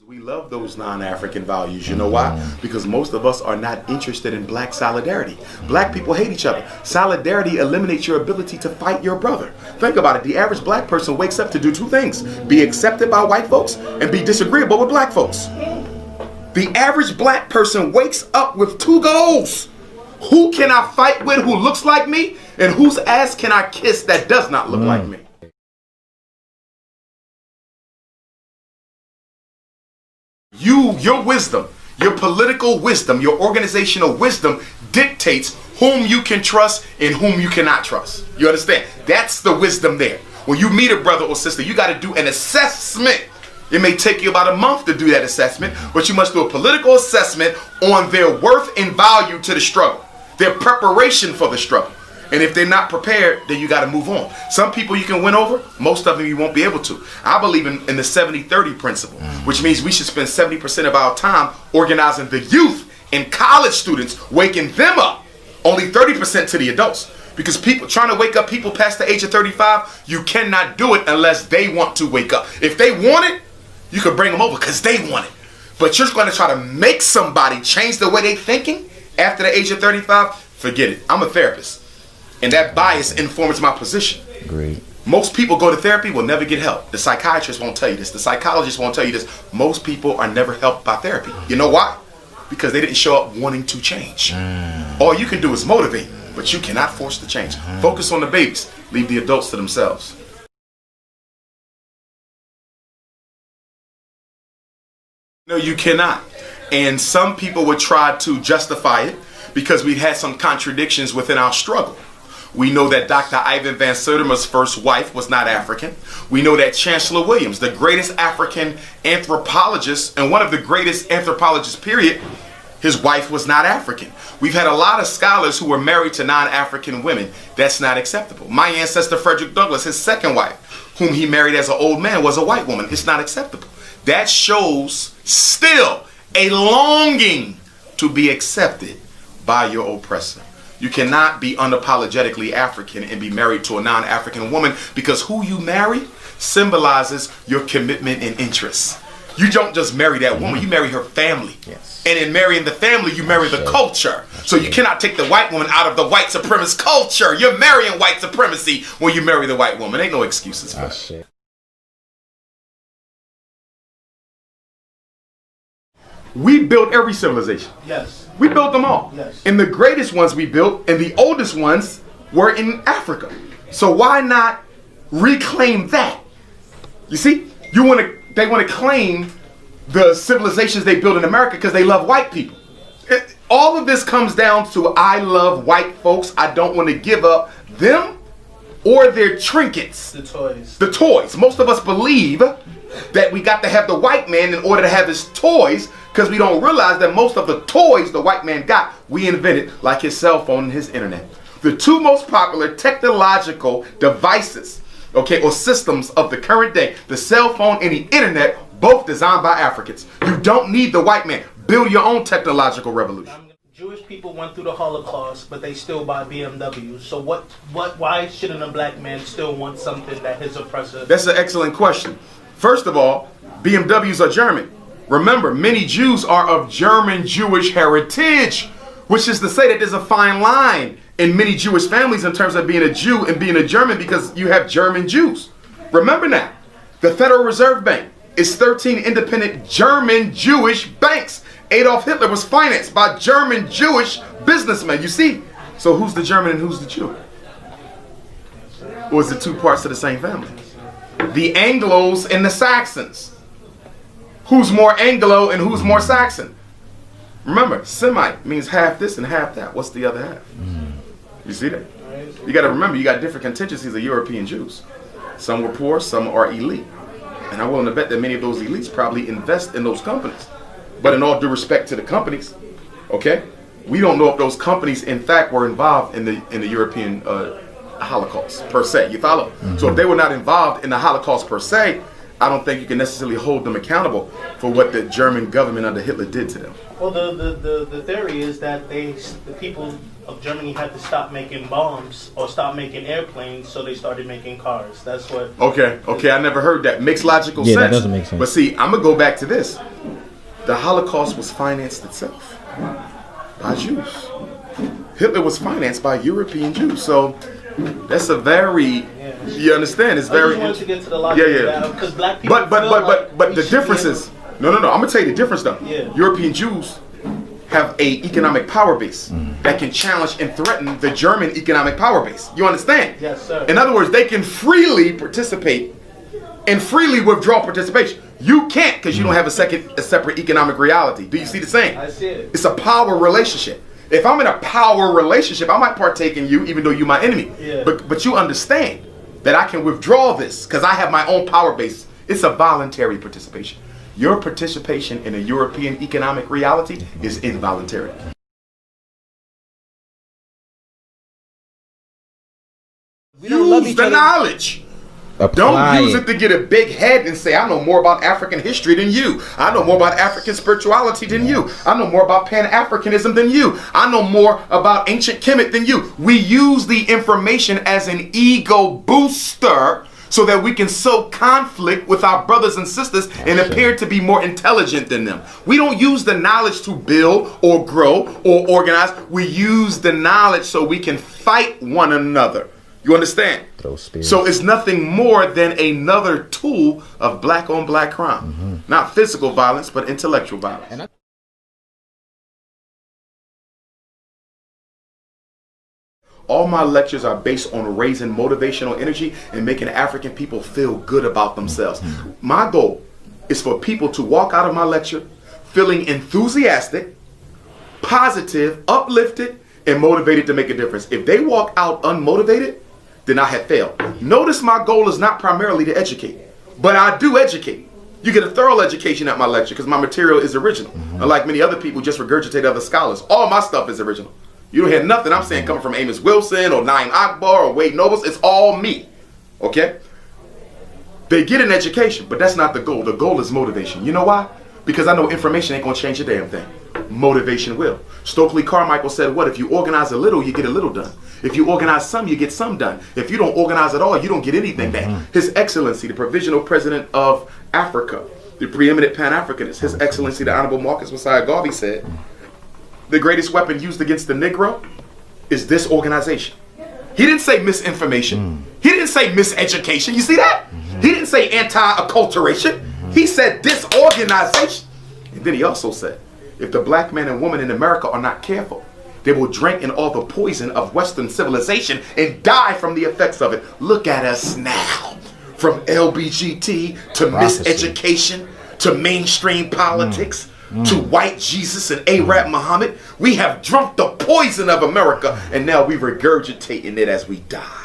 We love those non-African values. You know why? Because most of us are not interested in black solidarity. Black people hate each other. Solidarity eliminates your ability to fight your brother. Think about it. The average black person wakes up to do two things: be accepted by white folks and be disagreeable with black folks. The average black person wakes up with two goals: who can I fight with who looks like me, and whose ass can I kiss that does not look like me? Your wisdom, your political wisdom, your organizational wisdom dictates whom you can trust and whom you cannot trust. You understand? That's the wisdom there. When you meet a brother or sister, you got to do an assessment. It may take you about a month to do that assessment, but you must do a political assessment on their worth and value to the struggle, their preparation for the struggle. And if they're not prepared, then you got to move on. Some people you can win over, most of them you won't be able to. I believe in the 70-30 principle, which means we should spend 70% of our time organizing the youth and college students, waking them up, only 30% to the adults. Because people trying to wake up people past the age of 35, you cannot do it unless they want to wake up. If they want it, you can bring them over because they want it. But you're going to try to make somebody change the way they're thinking after the age of 35, forget it. I'm a therapist. And that bias informs my position. Great. Most people go to therapy will never get help. The psychiatrist won't tell you this. The psychologist won't tell you this. Most people are never helped by therapy. You know why? Because they didn't show up wanting to change. All you can do is motivate, but you cannot force the change. Focus on the babies. Leave the adults to themselves. No, you cannot. And some people would try to justify it because we had some contradictions within our struggle. We know that Dr. Ivan Van Sertima's first wife was not African. We know that Chancellor Williams, the greatest African anthropologist and one of the greatest anthropologists, period, his wife was not African. We've had a lot of scholars who were married to non-African women. That's not acceptable. My ancestor Frederick Douglass, his second wife, whom he married as an old man, was a white woman. It's not acceptable. That shows still a longing to be accepted by your oppressor. You cannot be unapologetically African and be married to a non-African woman, because who you marry symbolizes your commitment and interests. You don't just marry that woman, you marry her family. Yes. And in marrying the family, you marry the culture. So you cannot take the white woman out of the white supremacist culture. You're marrying white supremacy when you marry the white woman. Ain't no excuses for that. We built every civilization. Yes. We built them all. Yes. And the greatest ones we built and the oldest ones were in Africa. So why not reclaim that? You see, they want to claim the civilizations they built in America because they love white people. All of this comes down to I love white folks. I don't want to give up them or their trinkets. The toys. The toys. Most of us believe that we got to have the white man in order to have his toys, because we don't realize that most of the toys the white man got, we invented, like his cell phone and his internet. The two most popular technological devices, okay, or systems of the current day, the cell phone and the internet, both designed by Africans. You don't need the white man. Build your own technological revolution. Jewish people went through the Holocaust, but they still buy BMWs. So why shouldn't a black man still want something that his oppressor... That's an excellent question. First of all, BMWs are German. Remember, many Jews are of German Jewish heritage, which is to say that there's a fine line in many Jewish families in terms of being a Jew and being a German, because you have German Jews. Remember now, the Federal Reserve Bank is 13 independent German Jewish banks. Adolf Hitler was financed by German Jewish businessmen, you see. So who's the German and who's the Jew? Or is it two parts of the same family? The Anglos and the Saxons. Who's more Anglo and who's more Saxon? Remember, Semite means half this and half that. What's the other half? You see that? You got to remember, you got different contingencies of European Jews. Some were poor, some are elite. And I'm willing to bet that many of those elites probably invest in those companies. But in all due respect to the companies, okay, we don't know if those companies in fact were involved in the European Holocaust per se. You follow? So if they were not involved in the Holocaust per se, I don't think you can necessarily hold them accountable for what the German government under Hitler did to them. Well, the theory is that the people of Germany had to stop making bombs or stop making airplanes, so they started making cars. That's what. Okay, I never heard that. Makes logical sense. Yeah, that doesn't make sense. But see, I'm gonna go back to this. The Holocaust was financed itself by Jews. Hitler was financed by European Jews. So that's a very, you understand? It's very. I just wanted to get to the logic of that, because black people. But the difference is, no. I'm gonna tell you the difference though. Yeah. European Jews have a economic power base that can challenge and threaten the German economic power base. You understand? Yes, sir. In other words, they can freely participate and freely withdraw participation. You can't, because you don't have a separate economic reality. Do you see the same? I see it. It's a power relationship. If I'm in a power relationship, I might partake in you even though you're my enemy. Yeah. But you understand that I can withdraw this because I have my own power base. It's a voluntary participation. Your participation in a European economic reality is involuntary. We don't love each the other. Knowledge. Apply Don't use it to get a big head and say, I know more about African history than you. I know more about African spirituality than you. I know more about Pan-Africanism than you. I know more about ancient Kemet than you. We use the information as an ego booster so that we can sow conflict with our brothers and sisters and appear to be more intelligent than them. We don't use the knowledge to build or grow or organize. We use the knowledge so we can fight one another. You understand? So it's nothing more than another tool of black on black crime. Not physical violence, but intellectual violence. All my lectures are based on raising motivational energy and making African people feel good about themselves. My goal is for people to walk out of my lecture feeling enthusiastic, positive, uplifted, and motivated to make a difference. If they walk out unmotivated, then I have failed. Notice my goal is not primarily to educate, but I do educate. You get a thorough education at my lecture because my material is original. Unlike many other people who just regurgitate other scholars, all my stuff is original. You don't hear nothing I'm saying coming from Amos Wilson or Naim Akbar or Wade Nobles. It's all me, okay? They get an education, but that's not the goal. The goal is motivation. You know why? Because I know information ain't gonna change a damn thing. Motivation will. Stokely Carmichael said, what? If you organize a little, you get a little done. If you organize some, you get some done. If you don't organize at all, you don't get anything done. His Excellency, the Provisional President of Africa, the preeminent Pan-Africanist, His Excellency, the Honorable Marcus Messiah Garvey said, the greatest weapon used against the Negro is disorganization. He didn't say misinformation. He didn't say miseducation. You see that? He didn't say anti-acculturation. He said disorganization. And then he also said, if the black man and woman in America are not careful, they will drink in all the poison of Western civilization and die from the effects of it. Look at us now. From LBGT to miseducation to mainstream politics to white Jesus and Arab Muhammad. We have drunk the poison of America and now we regurgitating it as we die.